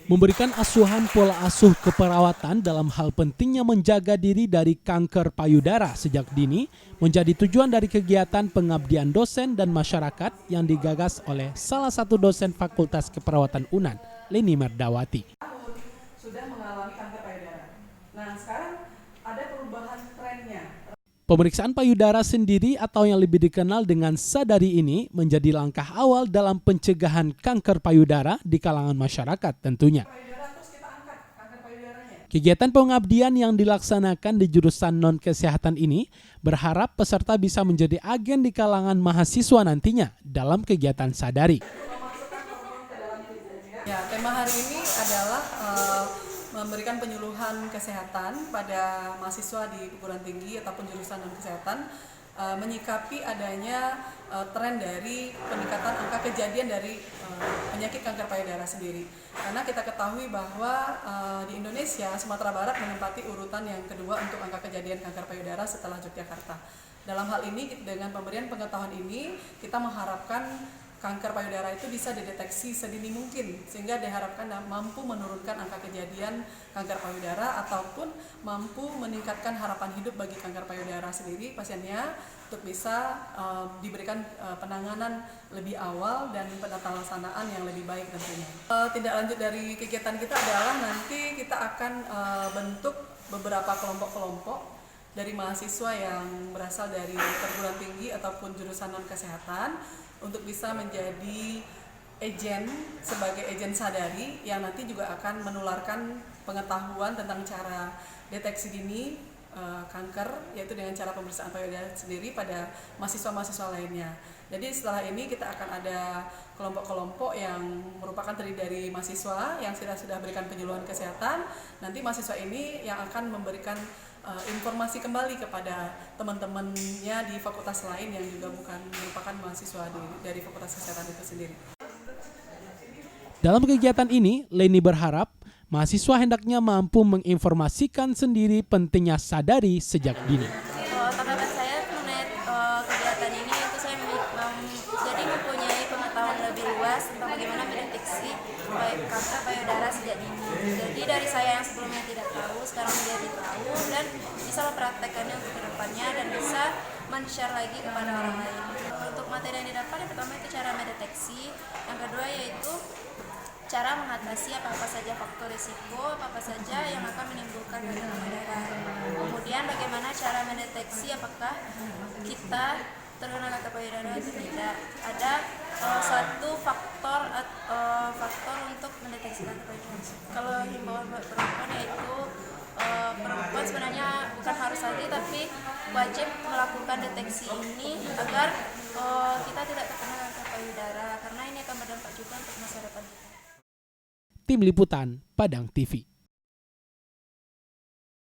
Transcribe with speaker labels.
Speaker 1: Memberikan asuhan pola asuh keperawatan dalam hal pentingnya menjaga diri dari kanker payudara sejak dini menjadi tujuan dari kegiatan pengabdian dosen dan masyarakat yang digagas oleh salah satu dosen Fakultas Keperawatan UNAN, Leni Merdawati.
Speaker 2: Sudah mengalami kanker payudara. Nah, sekarang ada perubahan trennya.
Speaker 1: Pemeriksaan payudara sendiri atau yang lebih dikenal dengan sadari ini menjadi langkah awal dalam pencegahan kanker payudara di kalangan masyarakat tentunya. Kegiatan pengabdian yang dilaksanakan di jurusan non-kesehatan ini berharap peserta bisa menjadi agen di kalangan mahasiswa nantinya dalam kegiatan sadari.
Speaker 2: Ya, tema hari ini adalah memberikan penyuluhan kesehatan pada mahasiswa di perguruan tinggi ataupun jurusan non-kesehatan menyikapi adanya tren dari peningkatan angka kejadian dari penyakit kanker payudara sendiri. Karena kita ketahui bahwa di Indonesia, Sumatera Barat menempati urutan yang kedua untuk angka kejadian kanker payudara setelah Yogyakarta. Dalam hal ini, dengan pemberian pengetahuan ini, kita mengharapkan kanker payudara itu bisa dideteksi sedini mungkin sehingga diharapkan mampu menurunkan angka kejadian kanker payudara ataupun mampu meningkatkan harapan hidup bagi kanker payudara sendiri pasiennya untuk bisa diberikan penanganan lebih awal dan penataalaksanaan yang lebih baik tentunya. Tindak lanjut dari kegiatan kita adalah nanti kita akan bentuk beberapa kelompok-kelompok dari mahasiswa yang berasal dari perguruan tinggi ataupun jurusan non-kesehatan untuk bisa menjadi sebagai agen sadari yang nanti juga akan menularkan pengetahuan tentang cara deteksi dini kanker, yaitu dengan cara pemeriksaan payudara sendiri pada mahasiswa-mahasiswa lainnya. Jadi setelah ini kita akan ada kelompok-kelompok yang merupakan terdiri dari mahasiswa yang sudah berikan penyuluhan kesehatan. Nanti mahasiswa ini yang akan memberikan informasi kembali kepada teman-temannya di fakultas lain yang juga bukan merupakan mahasiswa dari fakultas kesehatan itu sendiri.
Speaker 1: Dalam kegiatan ini, Leni berharap mahasiswa hendaknya mampu menginformasikan sendiri pentingnya sadari sejak dini.
Speaker 3: Tanggapan saya mengenai kegiatan ini itu saya jadi mempunyai pengetahuan lebih luas tentang bagaimana mendeteksi kanker payudara sejak dini. Jadi dari saya yang sebelumnya tidak tahu, sekarang menjadi tahu dan bisa mempraktekkannya untuk kedepannya dan bisa men-share lagi kepada orang lain. Untuk materi yang didapat, yang pertama itu cara mendeteksi, yang kedua yaitu cara mengatasi apa-apa saja faktor risiko, apa-apa saja yang akan menimbulkan kanker payudara. Kemudian bagaimana cara mendeteksi apakah kita terkena kanker payudara atau tidak. Ada satu faktor untuk mendeteksi kanker payudara. Kalau himbauan buat perempuan yaitu perempuan sebenarnya bukan harus lagi tapi wajib melakukan deteksi ini agar kita tidak terkena kanker payudara karena ini akan berdampak juga untuk masa depan kita.
Speaker 1: Tim Liputan, Padang TV.